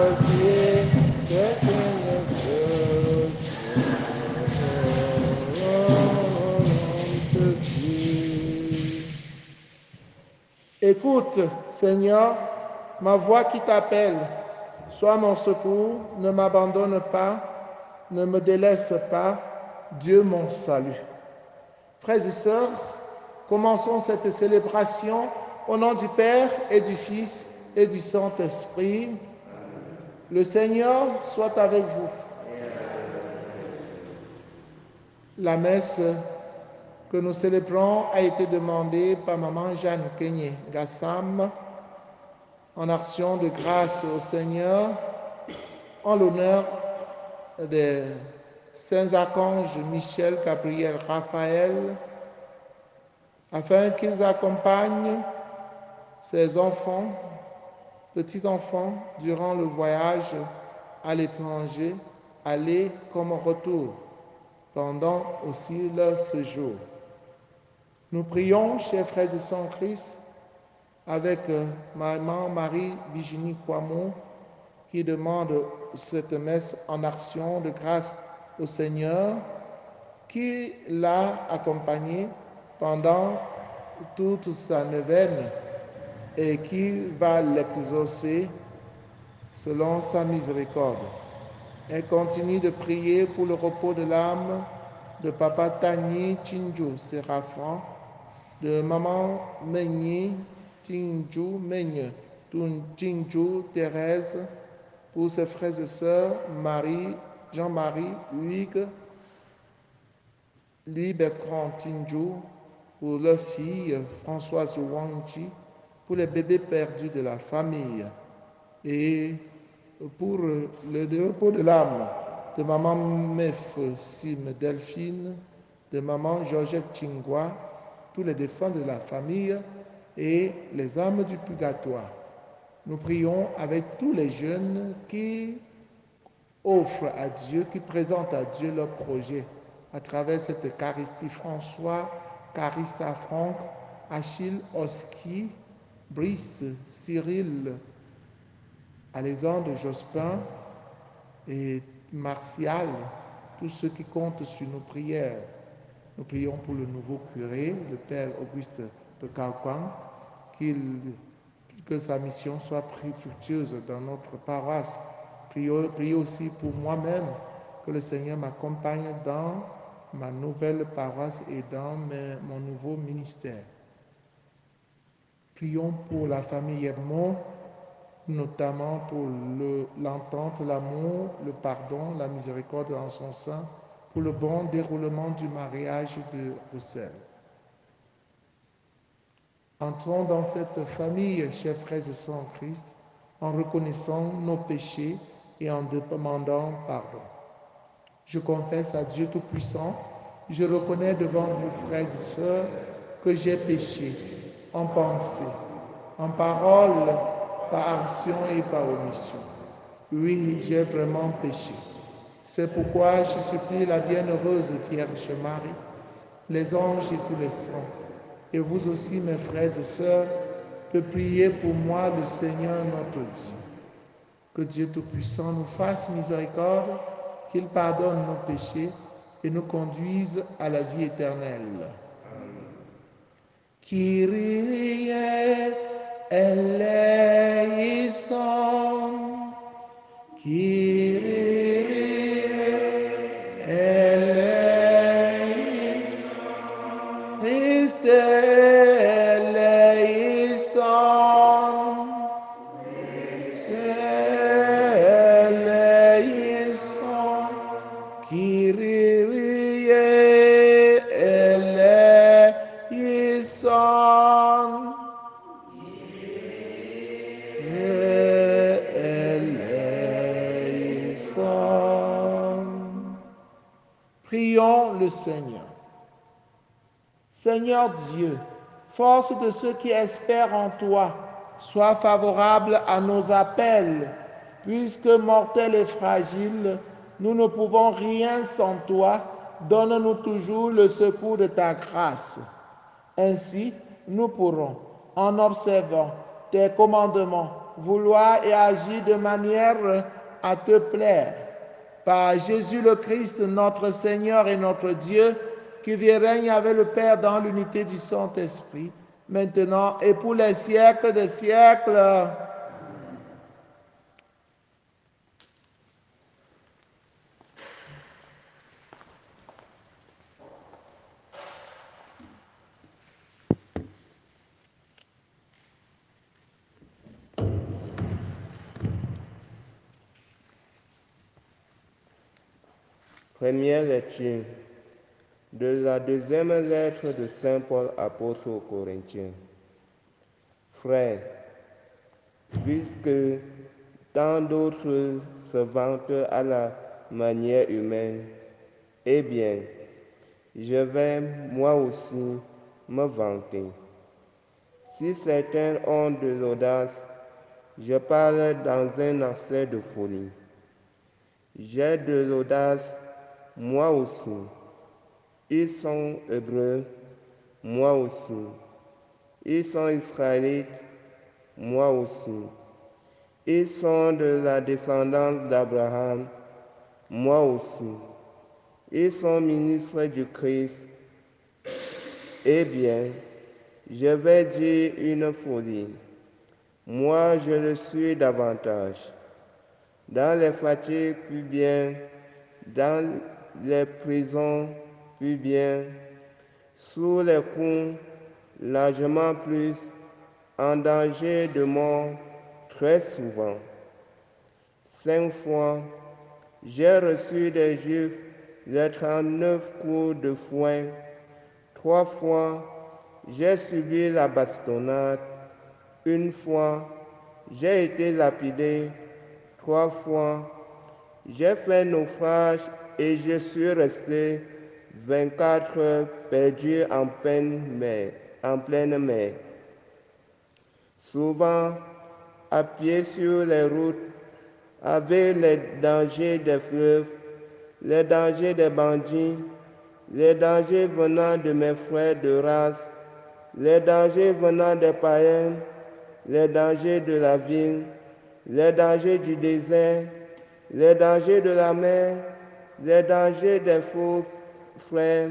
aussi que tu ne suis. Écoute, Seigneur, ma voix qui t'appelle. Sois mon secours, ne m'abandonne pas, ne me délaisse pas, Dieu mon salut. Frères et sœurs, commençons cette célébration au nom du Père et du Fils et du Saint-Esprit. Le Seigneur soit avec vous. La messe que nous célébrons a été demandée par maman Jeanne Kenyé Gassam en action de grâce au Seigneur en l'honneur des saints archanges Michel, Gabriel, Raphaël, afin qu'ils accompagnent ces enfants, petits-enfants, durant le voyage à l'étranger, aller comme retour, pendant aussi leur séjour. Nous prions, chers frères et sœurs en Christ, avec maman Marie-Virginie Kwamo, qui demande cette messe en action de grâce au Seigneur, qui l'a accompagnée pendant toute sa neuvaine et qui va l'exaucer selon sa miséricorde. Elle continue de prier pour le repos de l'âme de Papa Tani Chinju Séraphin, de Maman Meigny Chinju Meigne Chinju Thérèse, pour ses frères et sœurs Marie, Jean-Marie, Hugues, Louis Bertrand Tinju, pour leur fille Françoise Wangji, pour les bébés perdus de la famille et pour le repos de l'âme de maman Mef Sim Delphine, de maman Georgette Chingwa, tous les défunts de la famille et les âmes du purgatoire. Nous prions avec tous les jeunes qui offrent à Dieu, qui présentent à Dieu leur projet à travers cette Eucharistie. François, Carissa Franck, Achille Oski, Brice, Cyril, Alexandre Jospin et Martial, tous ceux qui comptent sur nos prières. Nous prions pour le nouveau curé, le Père Auguste de Kaukan, que sa mission soit fructueuse dans notre paroisse. Priez aussi pour moi-même, que le Seigneur m'accompagne dans ma nouvelle paroisse et dans mon nouveau ministère. Prions pour la famille Edmond, notamment pour l'entente, l'amour, le pardon, la miséricorde en son sein, pour le bon déroulement du mariage de Roussel. Entrons dans cette famille, chers frères et sœurs en Christ, en reconnaissant nos péchés et en demandant pardon. Je confesse à Dieu Tout-Puissant, je reconnais devant vous, frères et sœurs, que j'ai péché en pensée, en parole, par action et par omission. Oui, j'ai vraiment péché. C'est pourquoi je supplie la bienheureuse Vierge Marie, les anges et tous les saints, et vous aussi, mes frères et sœurs, de prier pour moi le Seigneur notre Dieu. Que Dieu Tout-Puissant nous fasse miséricorde, qu'il pardonne nos péchés et nous conduise à la vie éternelle. Kyrie eleison, Kyrie eleison, Christe eleison, eleison, Kyrie eleison, eleison. Prions le Seigneur. Seigneur Dieu, force de ceux qui espèrent en toi, sois favorable à nos appels, puisque mortels et fragiles, nous ne pouvons rien sans toi. Donne-nous toujours le secours de ta grâce. Ainsi, nous pourrons, en observant tes commandements vouloir et agir de manière à te plaire. Par Jésus le Christ, notre Seigneur et notre Dieu, qui vit et règne avec le Père dans l'unité du Saint-Esprit, maintenant et pour les siècles des siècles. Première lecture de la deuxième lettre de Saint Paul apôtre aux Corinthiens. Frères, puisque tant d'autres se vantent à la manière humaine, eh bien, je vais moi aussi me vanter. Si certains ont de l'audace, je parle dans un accès de folie. J'ai de l'audace, moi aussi. Ils sont hébreux, moi aussi. Ils sont israélites, moi aussi. Ils sont de la descendance d'Abraham, moi aussi. Ils sont ministres du Christ. Eh bien, je vais dire une folie. Moi, je le suis davantage. Dans les fatigues, plus bien. Dans les prisons, plus bien. Sous les coups, largement plus. En danger de mort, très souvent. 5 fois, j'ai reçu des Juifs les 39 coups de fouet. 3 fois, j'ai subi la bastonnade. 1 fois, j'ai été lapidé. 3 fois, j'ai fait naufrage et je suis resté 24 heures perdu en pleine mer. Souvent, à pied sur les routes, avec les dangers des fleuves, les dangers des bandits, les dangers venant de mes frères de race, les dangers venant des païens, les dangers de la ville, les dangers du désert, les dangers de la mer, les dangers des faux frères.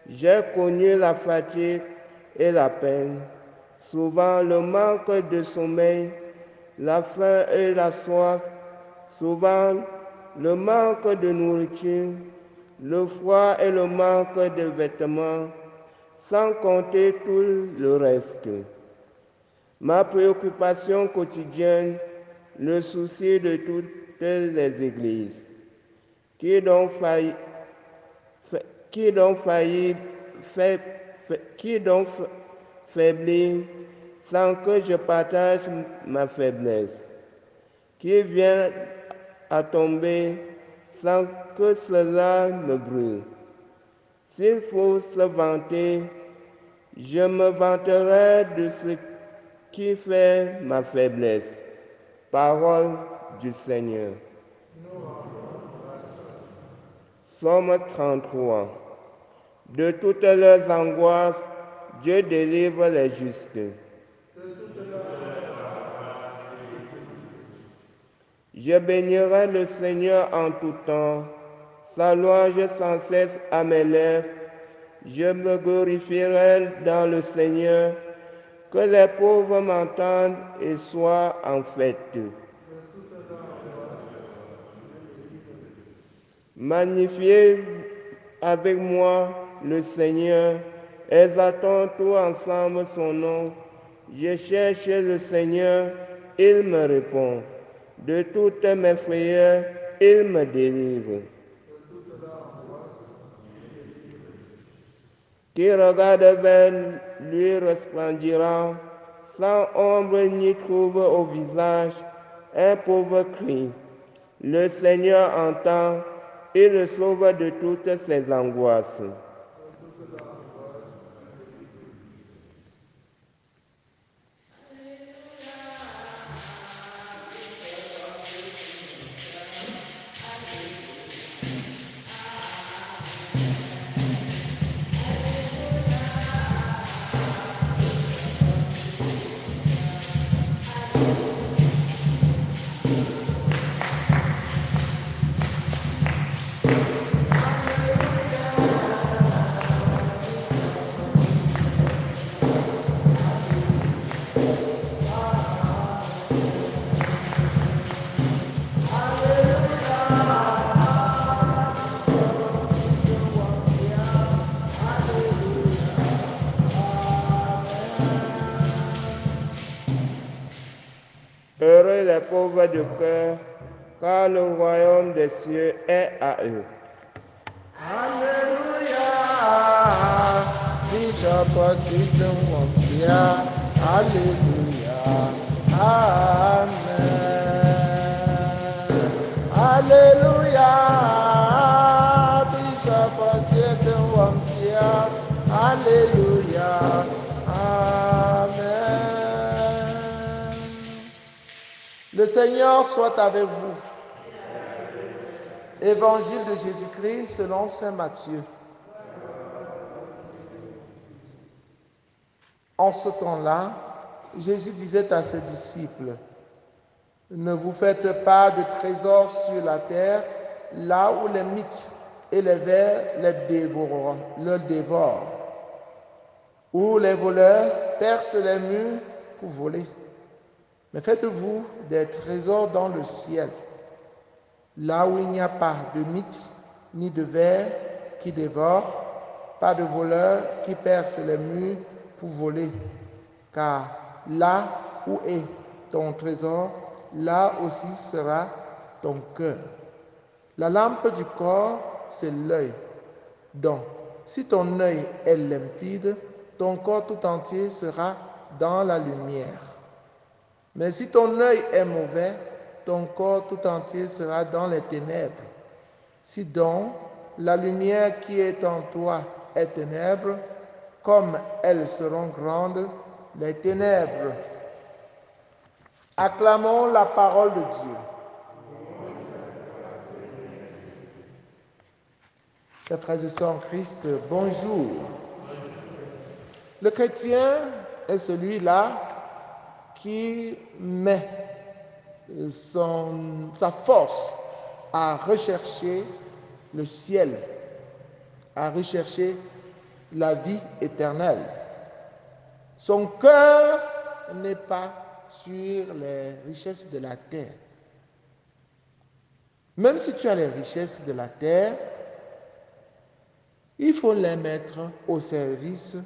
J'ai connu la fatigue et la peine, souvent le manque de sommeil, la faim et la soif, souvent le manque de nourriture, le froid et le manque de vêtements, sans compter tout le reste. Ma préoccupation quotidienne, le souci de toutes les églises. Qui donc faiblit sans que je partage ma faiblesse? Qui vient à tomber sans que cela me brûle? S'il faut se vanter, je me vanterai de ce qui fait ma faiblesse. Parole du Seigneur. Somme 33. De toutes leurs angoisses, Dieu délivre les justes. Je bénirai le Seigneur en tout temps, sa louange sans cesse à mes lèvres. Je me glorifierai dans le Seigneur, que les pauvres m'entendent et soient en fête. Magnifiez avec moi le Seigneur, exaltons tous ensemble son nom. Je cherche le Seigneur, il me répond. De toutes mes frayeurs, il me délivre. Qui regarde vers lui resplendira, sans ombre ni trouble au visage, un pauvre cri. Le Seigneur entend, il le sauve de toutes ses angoisses. Heureux les pauvres de cœur, car le royaume des cieux est à eux. Alléluia. Bishop Situm Wamsia. Alléluia. Amen. Alléluia. Bishop Situm Wamsia. Alléluia. Amen. Le Seigneur soit avec vous. Évangile de Jésus-Christ selon saint Matthieu. En ce temps-là, Jésus disait à ses disciples, « Ne vous faites pas de trésors sur la terre, là où les mythes et les vers le dévorent, où les voleurs percent les murs pour voler. Mais faites-vous des trésors dans le ciel, là où il n'y a pas de mythes ni de vers qui dévorent, pas de voleurs qui percent les murs pour voler. Car là où est ton trésor, là aussi sera ton cœur. La lampe du corps, c'est l'œil. Donc, si ton œil est limpide, ton corps tout entier sera dans la lumière. Mais si ton œil est mauvais, ton corps tout entier sera dans les ténèbres. Si donc la lumière qui est en toi est ténèbres, comme elles seront grandes, les ténèbres. Acclamons la parole de Dieu. Chers frères et sœurs en Christ, bonjour. Le chrétien est celui-là qui met sa force à rechercher le ciel, à rechercher la vie éternelle. Son cœur n'est pas sur les richesses de la terre. Même si tu as les richesses de la terre, il faut les mettre au service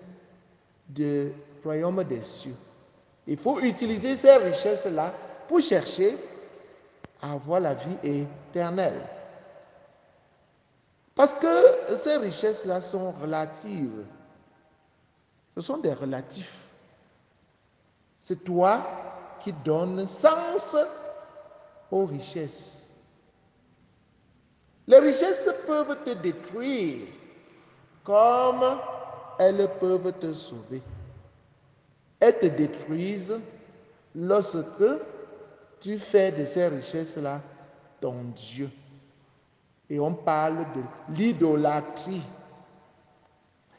du royaume des cieux. Il faut utiliser ces richesses-là pour chercher à avoir la vie éternelle. Parce que ces richesses-là sont relatives. Ce sont des relatifs. C'est toi qui donnes sens aux richesses. Les richesses peuvent te détruire comme elles peuvent te sauver. Elles te détruisent lorsque tu fais de ces richesses-là ton Dieu. Et on parle de l'idolâtrie.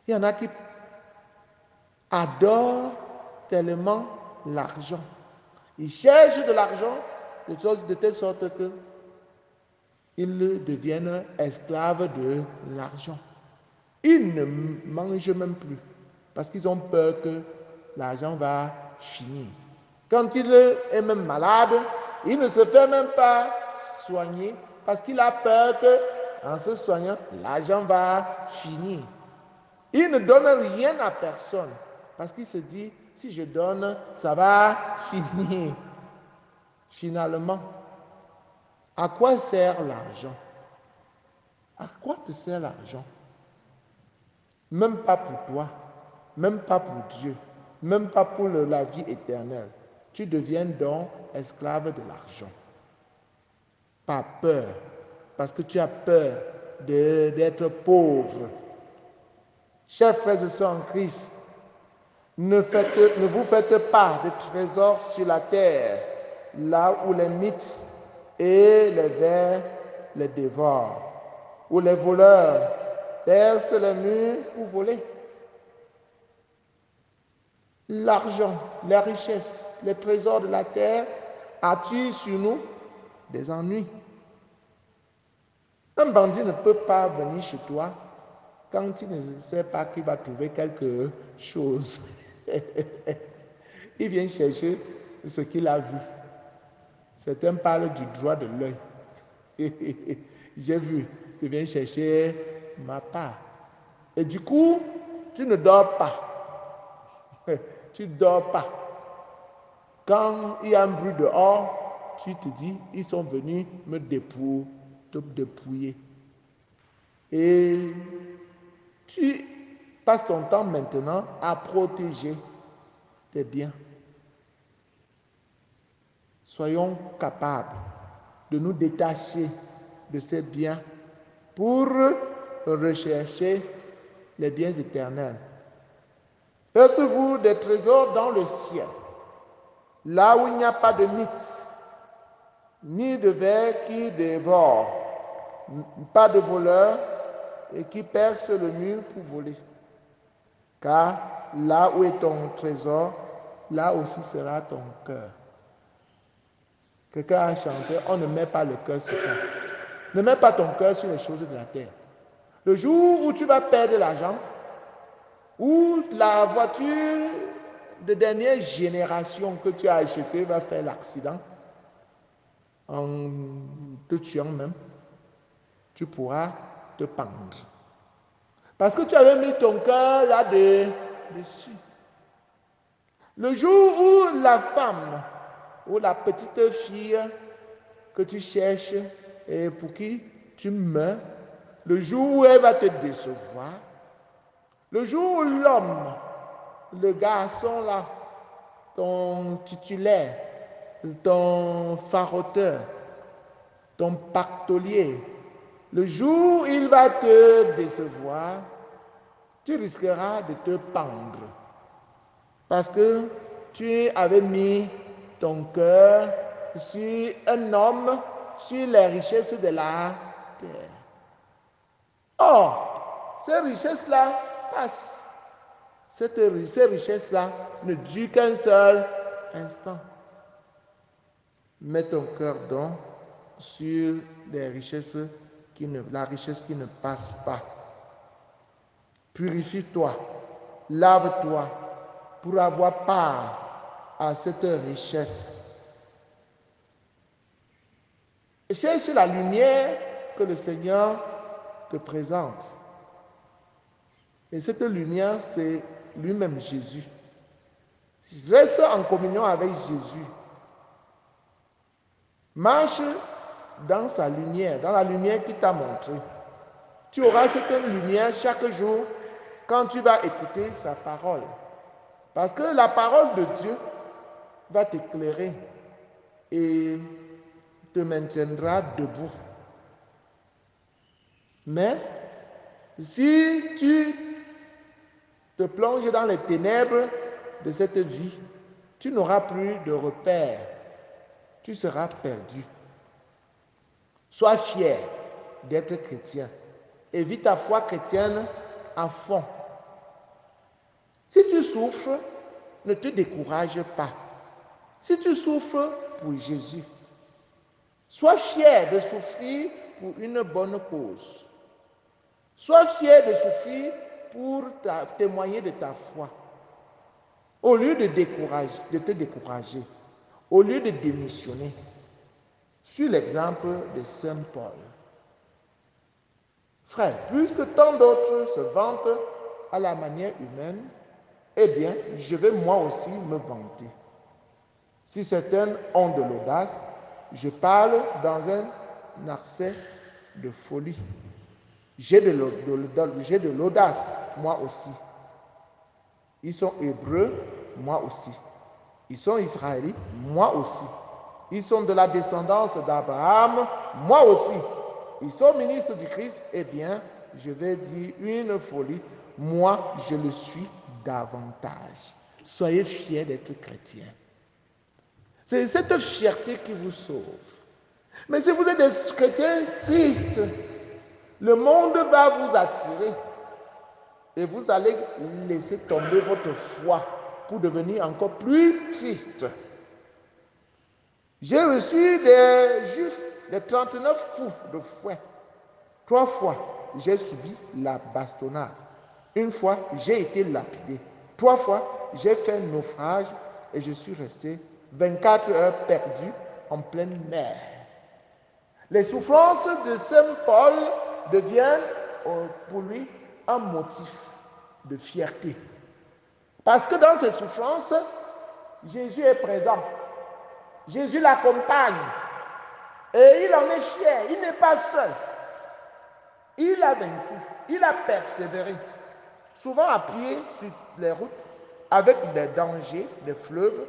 Il y en a qui adorent tellement l'argent. Ils cherchent de l'argent de telle sorte qu'ils deviennent esclaves de l'argent. Ils ne mangent même plus parce qu'ils ont peur que l'argent va finir. Quand il est même malade, il ne se fait même pas soigner parce qu'il a peur qu'en se soignant, l'argent va finir. Il ne donne rien à personne parce qu'il se dit, si je donne, ça va finir. Finalement, à quoi sert l'argent? À quoi te sert l'argent? Même pas pour toi, même pas pour Dieu, même pas pour la vie éternelle. Tu deviens donc esclave de l'argent. Par peur, parce que tu as peur d'être pauvre. Chers frères et sœurs en Christ, ne vous faites pas de trésors sur la terre, là où les mythes et les vers les dévorent, où les voleurs percent les murs pour voler. L'argent, les richesses, les trésors de la terre attirent sur nous des ennuis. Un bandit ne peut pas venir chez toi quand il ne sait pas qu'il va trouver quelque chose. Il vient chercher ce qu'il a vu. Certains parlent du droit de l'œil. J'ai vu, il vient chercher ma part. Et du coup, tu ne dors pas. Tu ne dors pas. Quand il y a un bruit dehors, tu te dis, ils sont venus te dépouiller. Et tu passes ton temps maintenant à protéger tes biens. Soyons capables de nous détacher de ces biens pour rechercher les biens éternels. Faites-vous des trésors dans le ciel, là où il n'y a pas de mythe, ni de vers qui dévorent, pas de voleurs et qui percent le mur pour voler. Car là où est ton trésor, là aussi sera ton cœur. Quelqu'un a chanté, on ne met pas le cœur sur ça. Ne mets pas ton cœur sur les choses de la terre. Le jour où tu vas perdre l'argent, où la voiture de dernière génération que tu as achetée va faire l'accident, en te tuant même, tu pourras te pendre. Parce que tu avais mis ton cœur là-dessus. Le jour où la femme ou la petite fille que tu cherches et pour qui tu meurs, le jour où elle va te décevoir, le jour où l'homme, le garçon là, ton titulaire, ton faroteur, ton pactolier, le jour où il va te décevoir, tu risqueras de te pendre. Parce que tu avais mis ton cœur sur un homme, sur les richesses de la terre. Or, ces richesses-là passent. Ces richesses-là ne durent qu'un seul instant. Mets ton cœur donc sur les richesses la richesse qui ne passe pas. Purifie-toi, lave-toi pour avoir part à cette richesse. Cherche la lumière que le Seigneur te présente. Et cette lumière, c'est lui-même Jésus. Reste en communion avec Jésus. Marche dans sa lumière, dans la lumière qu'il t'a montrée. Tu auras cette lumière chaque jour quand tu vas écouter sa parole. Parce que la parole de Dieu va t'éclairer et te maintiendra debout. Mais si tu te plonges dans les ténèbres de cette vie, tu n'auras plus de repères. Tu seras perdu. Sois fier d'être chrétien et vis ta foi chrétienne à fond. Si tu souffres, ne te décourage pas. Si tu souffres pour Jésus, sois fier de souffrir pour une bonne cause. Sois fier de souffrir pour témoigner de ta foi. Au lieu de te décourager, au lieu de démissionner, suis l'exemple de Saint Paul. Frère, puisque tant d'autres se vantent à la manière humaine, eh bien, je vais moi aussi me vanter. Si certains ont de l'audace, je parle dans un accès de folie. J'ai de l'audace, moi aussi. Ils sont hébreux, moi aussi. Ils sont israélites, moi aussi. Ils sont de la descendance d'Abraham, moi aussi. Ils sont ministres du Christ, eh bien, je vais dire une folie. Moi, je le suis davantage. Soyez fiers d'être chrétiens. C'est cette fierté qui vous sauve. Mais si vous êtes des chrétiens tristes, le monde va vous attirer et vous allez laisser tomber votre foi pour devenir encore plus triste. J'ai reçu des juifs de 39 coups de fouet. 3 fois, j'ai subi la bastonnade. Une fois, j'ai été lapidé. 3 fois, j'ai fait naufrage et je suis resté 24 heures perdu en pleine mer. Les souffrances de Saint Paul deviennent pour lui un motif de fierté. Parce que dans ces souffrances, Jésus est présent. Jésus l'accompagne. Et il en est fier. Il n'est pas seul. Il a vaincu. Il a persévéré. Souvent à pied sur les routes, avec des dangers, des fleuves,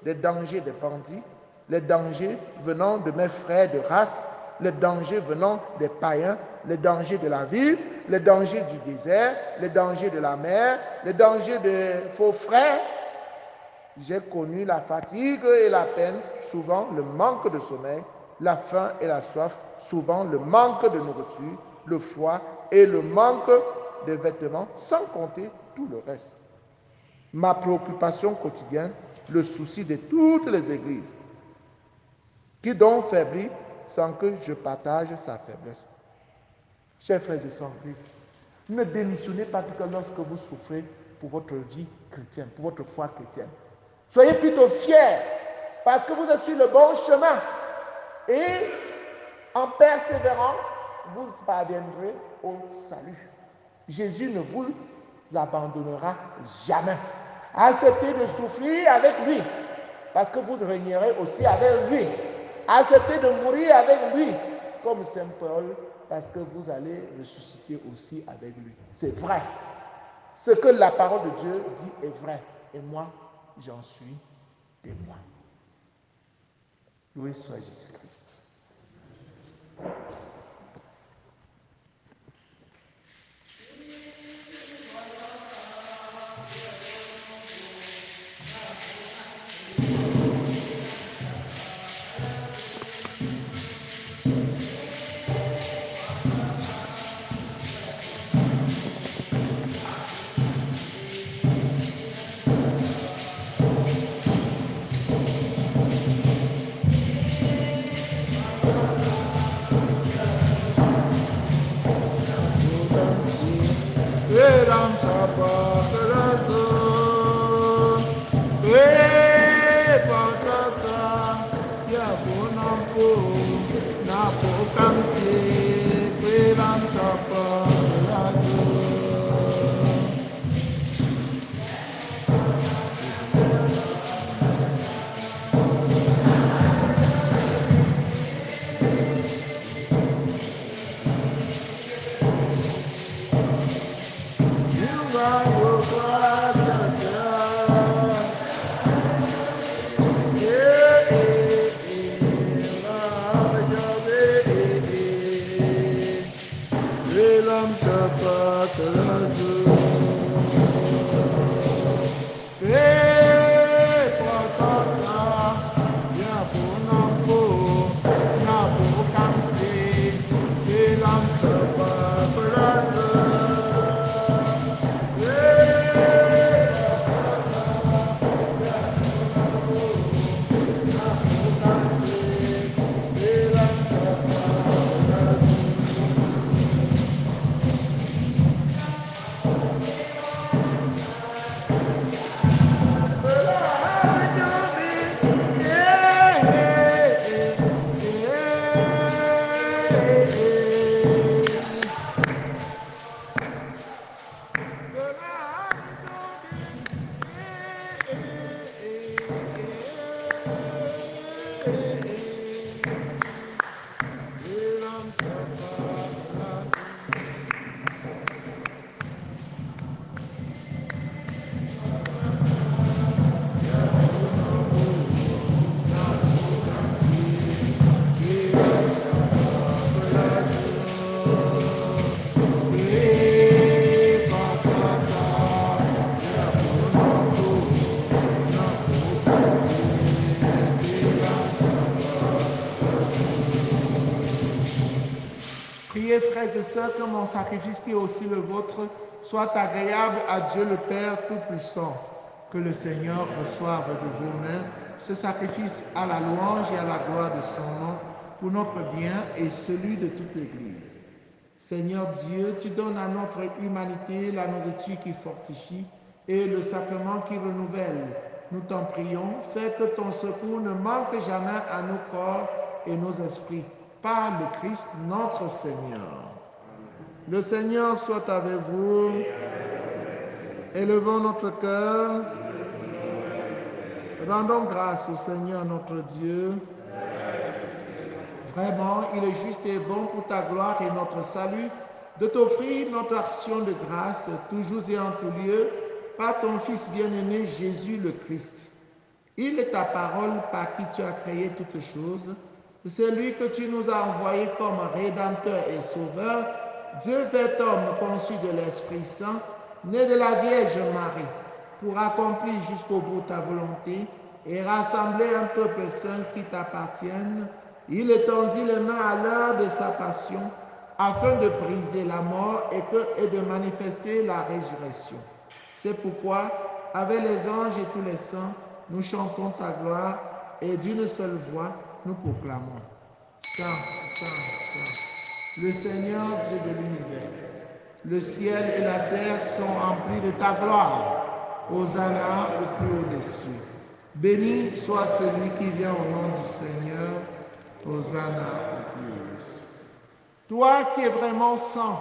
des dangers des bandits, les dangers venant de mes frères de race, les dangers venant des païens, les dangers de la ville, les dangers du désert, les dangers de la mer, les dangers des faux frères. J'ai connu la fatigue et la peine, souvent le manque de sommeil, la faim et la soif, souvent le manque de nourriture, le froid et le manque de vêtements, sans compter tout le reste. Ma préoccupation quotidienne, le souci de toutes les églises, qui donc faiblit sans que je partage sa faiblesse. Chers frères et sœurs en Christ, ne démissionnez pas que lorsque vous souffrez pour votre vie chrétienne, pour votre foi chrétienne. Soyez plutôt fiers parce que vous êtes sur le bon chemin. Et en persévérant, vous parviendrez au salut. Jésus ne vous abandonnera jamais. Acceptez de souffrir avec lui, parce que vous régnerez aussi avec lui. Acceptez de mourir avec lui, comme Saint Paul, parce que vous allez ressusciter aussi avec lui. C'est vrai. Ce que la parole de Dieu dit est vrai. Et moi, j'en suis témoin. Loué soit Jésus-Christ. Priez, frères et sœurs, que mon sacrifice, qui est aussi le vôtre, soit agréable à Dieu le Père Tout-Puissant. Que le Seigneur reçoive de vos mains ce sacrifice à la louange et à la gloire de son nom, pour notre bien et celui de toute l'Église. Seigneur Dieu, tu donnes à notre humanité la nourriture qui fortifie et le sacrement qui renouvelle. Nous t'en prions, fais que ton secours ne manque jamais à nos corps et nos esprits. Par le Christ notre Seigneur. Le Seigneur soit avec vous. Élevons notre cœur. Rendons grâce au Seigneur notre Dieu. Vraiment, il est juste et bon pour ta gloire et notre salut de t'offrir notre action de grâce toujours et en tout lieu par ton Fils bien-aimé Jésus le Christ. Il est ta parole par qui tu as créé toutes choses. C'est lui que tu nous as envoyé comme Rédempteur et Sauveur, Dieu fait homme conçu de l'Esprit Saint, né de la Vierge Marie, pour accomplir jusqu'au bout ta volonté et rassembler un peuple saint qui t'appartienne. Il étendit les mains à l'heure de sa passion afin de briser la mort et de manifester la résurrection. C'est pourquoi, avec les anges et tous les saints, nous chantons ta gloire et d'une seule voix, nous proclamons. Saint, Saint, Saint, le Seigneur Dieu de l'univers. Le ciel et la terre sont remplis de ta gloire. Hosanna au plus haut des cieux. Béni soit celui qui vient au nom du Seigneur. Hosanna au plus haut des cieux. Toi qui es vraiment saint,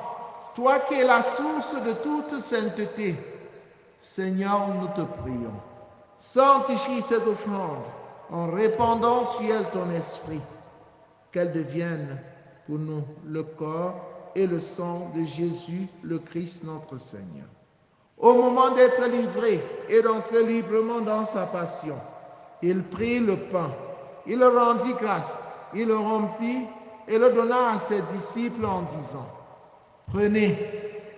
toi qui es la source de toute sainteté, Seigneur, nous te prions. Sanctifie cette offrande en répandant sur elle ton esprit, qu'elle devienne pour nous le corps et le sang de Jésus, le Christ notre Seigneur. Au moment d'être livré et d'entrer librement dans sa passion, il prit le pain, il rendit grâce, il le rompit et le donna à ses disciples en disant, « Prenez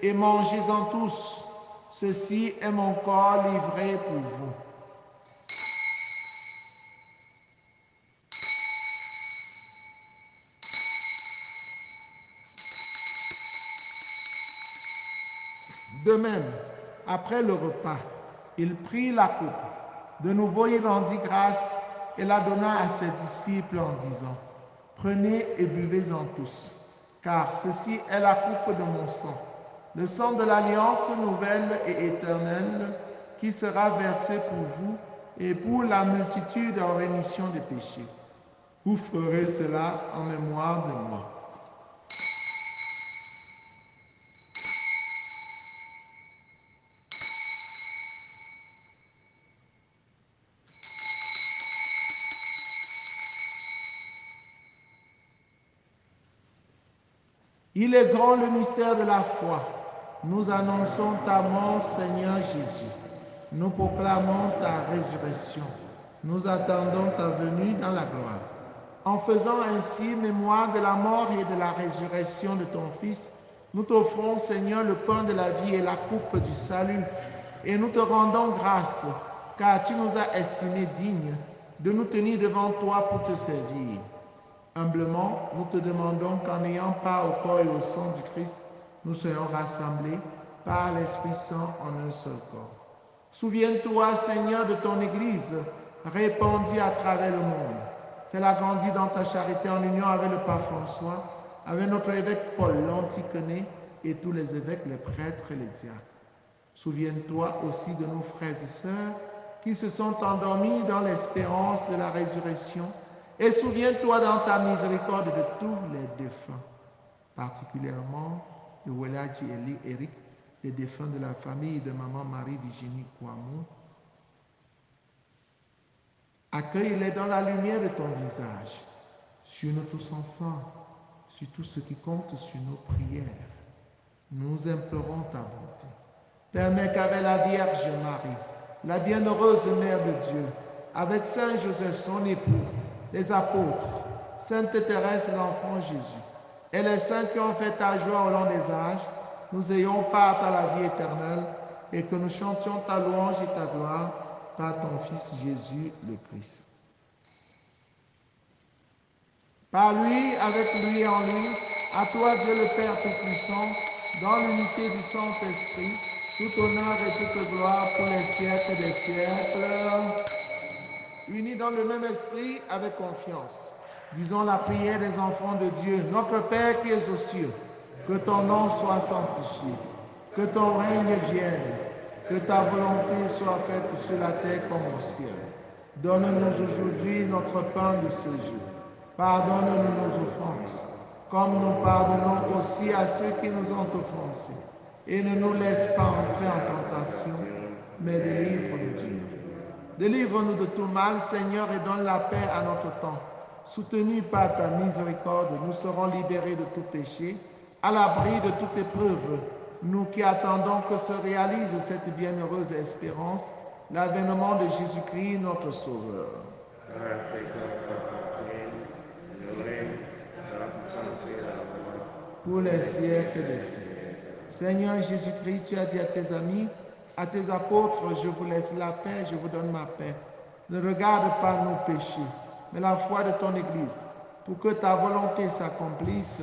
et mangez-en tous, ceci est mon corps livré pour vous. » De même, après le repas, il prit la coupe. De nouveau, il rendit grâce et la donna à ses disciples en disant, « Prenez et buvez-en tous, car ceci est la coupe de mon sang, le sang de l'alliance nouvelle et éternelle qui sera versé pour vous et pour la multitude en rémission des péchés. Vous ferez cela en mémoire de moi. » Il est grand le mystère de la foi. Nous annonçons ta mort, Seigneur Jésus. Nous proclamons ta résurrection. Nous attendons ta venue dans la gloire. En faisant ainsi mémoire de la mort et de la résurrection de ton Fils, nous t'offrons, Seigneur, le pain de la vie et la coupe du salut. Et nous te rendons grâce, car tu nous as estimés dignes de nous tenir devant toi pour te servir. Humblement, nous te demandons qu'en ayant part au corps et au sang du Christ, nous soyons rassemblés par l'Esprit Saint en un seul corps. Souviens-toi, Seigneur, de ton Église répandue à travers le monde. Fais-la grandir dans ta charité en union avec le pape François, avec notre évêque Paul l'Antiquené et tous les évêques, les prêtres et les diacres. Souviens-toi aussi de nos frères et sœurs qui se sont endormis dans l'espérance de la résurrection. Et souviens-toi dans ta miséricorde de tous les défunts, particulièrement de Welaji Eli Eric, les défunts de la famille de maman Marie-Virginie Kouamou. Accueille-les dans la lumière de ton visage, sur nous tous enfants, sur tout ce qui compte sur nos prières. Nous implorons ta bonté. Permets qu'avec la Vierge Marie, la bienheureuse Mère de Dieu, avec Saint Joseph son époux, les apôtres, Sainte Thérèse et l'enfant Jésus, et les saints qui ont fait ta joie au long des âges, nous ayons part à la vie éternelle et que nous chantions ta louange et ta gloire par ton Fils Jésus le Christ. Par lui, avec lui et en lui, à toi Dieu le Père Tout-Puissant, dans l'unité du Saint-Esprit, tout honneur et toute gloire pour les siècles des siècles. Unis dans le même esprit, avec confiance. Disons la prière des enfants de Dieu. Notre Père qui es aux cieux, que ton nom soit sanctifié, que ton règne vienne, que ta volonté soit faite sur la terre comme au ciel. Donne-nous aujourd'hui notre pain de ce jour. Pardonne-nous nos offenses, comme nous pardonnons aussi à ceux qui nous ont offensés. Et ne nous laisse pas entrer en tentation, mais délivre-nous du mal. Délivre-nous de tout mal, Seigneur, et donne la paix à notre temps. Soutenus par ta miséricorde, nous serons libérés de tout péché, à l'abri de toute épreuve, nous qui attendons que se réalise cette bienheureuse espérance, l'avènement de Jésus-Christ, notre Sauveur. Grâce et gloire le règne, la puissance et la gloire. Pour les siècles des siècles. Seigneur Jésus-Christ, tu as dit à tes amis, à tes apôtres, je vous laisse la paix, je vous donne ma paix. Ne regarde pas nos péchés, mais la foi de ton Église. Pour que ta volonté s'accomplisse,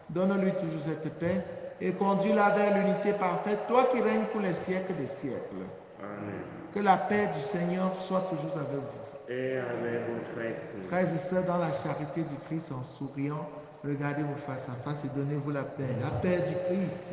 donne-lui toujours cette paix et conduis-la vers l'unité parfaite, toi qui règnes pour les siècles des siècles. Amen. Que la paix du Seigneur soit toujours avec vous. Et avec votre esprit. Frères et sœurs, dans la charité du Christ, en souriant, regardez-vous face à face et donnez-vous la paix. La paix du Christ.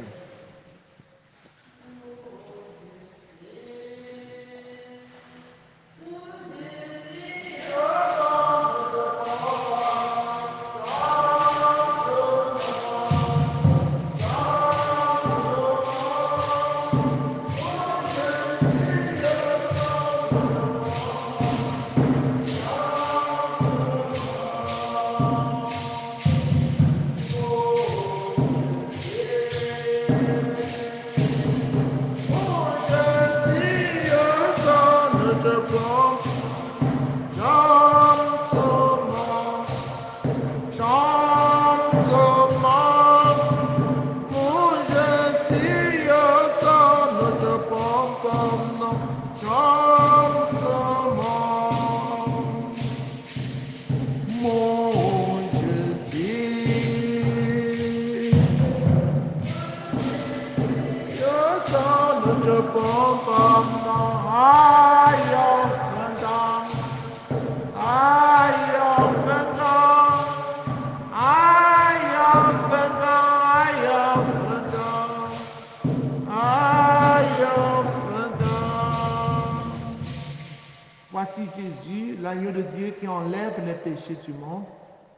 Voici Jésus, l'agneau de Dieu qui enlève les péchés du monde.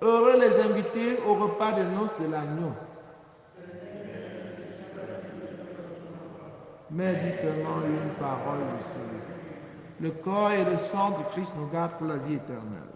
Heureux les invités au repas de noces de l'agneau. Mais dis seulement une parole du Seigneur. Le corps et le sang du Christ nous gardent pour la vie éternelle.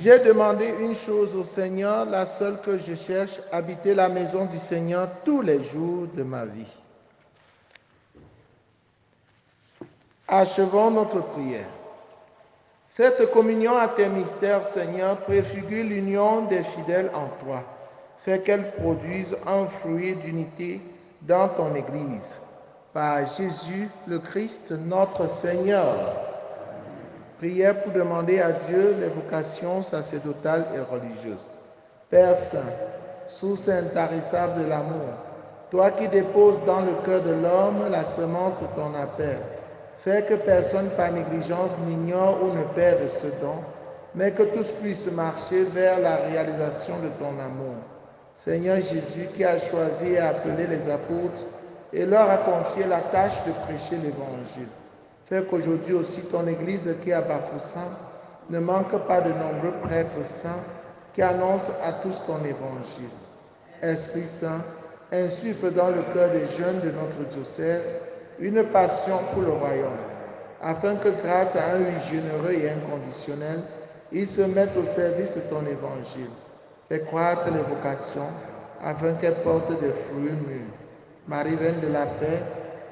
J'ai demandé une chose au Seigneur, la seule que je cherche, habiter la maison du Seigneur tous les jours de ma vie. Achevons notre prière. Cette communion à tes mystères, Seigneur, préfigure l'union des fidèles en toi. Fais qu'elle produise un fruit d'unité dans ton Église. Par Jésus le Christ, notre Seigneur. Prière pour demander à Dieu les vocations sacerdotales et religieuses. Père Saint, source intarissable de l'amour, toi qui déposes dans le cœur de l'homme la semence de ton appel, fais que personne par négligence n'ignore ou ne perde ce don, mais que tous puissent marcher vers la réalisation de ton amour. Seigneur Jésus, qui a choisi et appelé les apôtres et leur a confié la tâche de prêcher l'Évangile, fais qu'aujourd'hui aussi ton Église qui est à Bafoussam ne manque pas de nombreux prêtres saints qui annoncent à tous ton Évangile. Esprit Saint, insuffle dans le cœur des jeunes de notre diocèse une passion pour le royaume, afin que grâce à un oui généreux et inconditionnel, ils se mettent au service de ton Évangile. Fais croître les vocations, afin qu'elles portent des fruits mûrs. Marie, Reine de la paix,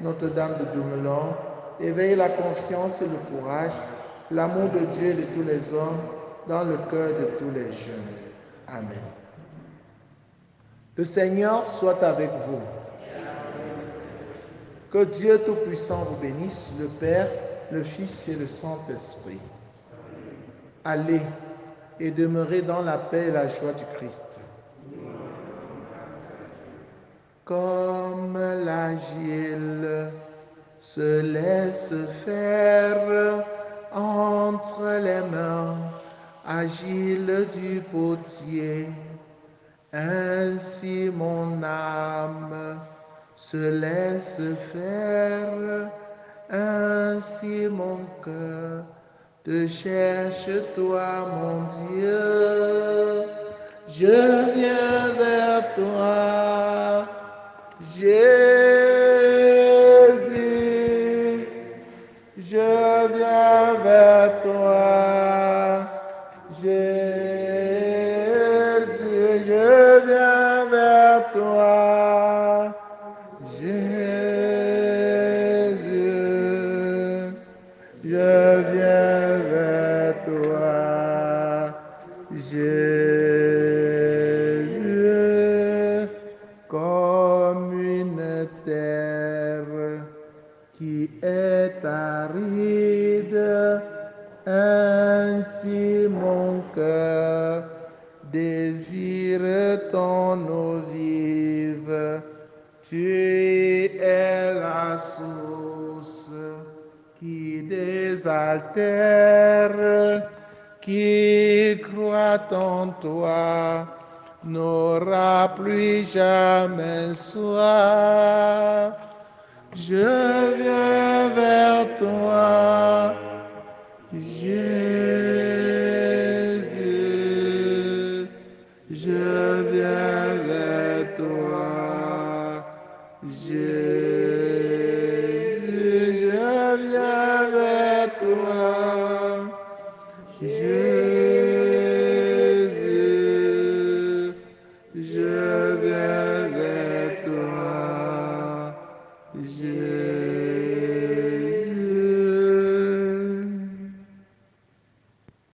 Notre-Dame de Dumelon, éveille la confiance et le courage, l'amour de Dieu et de tous les hommes dans le cœur de tous les jeunes. Amen. Le Seigneur soit avec vous. Que Dieu Tout-Puissant vous bénisse, le Père, le Fils et le Saint-Esprit. Allez et demeurez dans la paix et la joie du Christ. Comme l'agile se laisse faire entre les mains agiles du potier, ainsi mon âme se laisse faire, ainsi mon cœur te cherche, toi, mon Dieu. Je viens vers toi, Jésus. Je viens vers toi, Jésus. Je viens vers toi, Jésus. Je viens vers toi, Jésus, comme une terre qui est aride, ainsi mon cœur désire ton eau vive. Tu es la source qui désaltère, qui croit en toi, n'aura plus jamais soif. Je viens vers toi, Jésus. Je viens vers toi, Jésus. Je viens vers toi,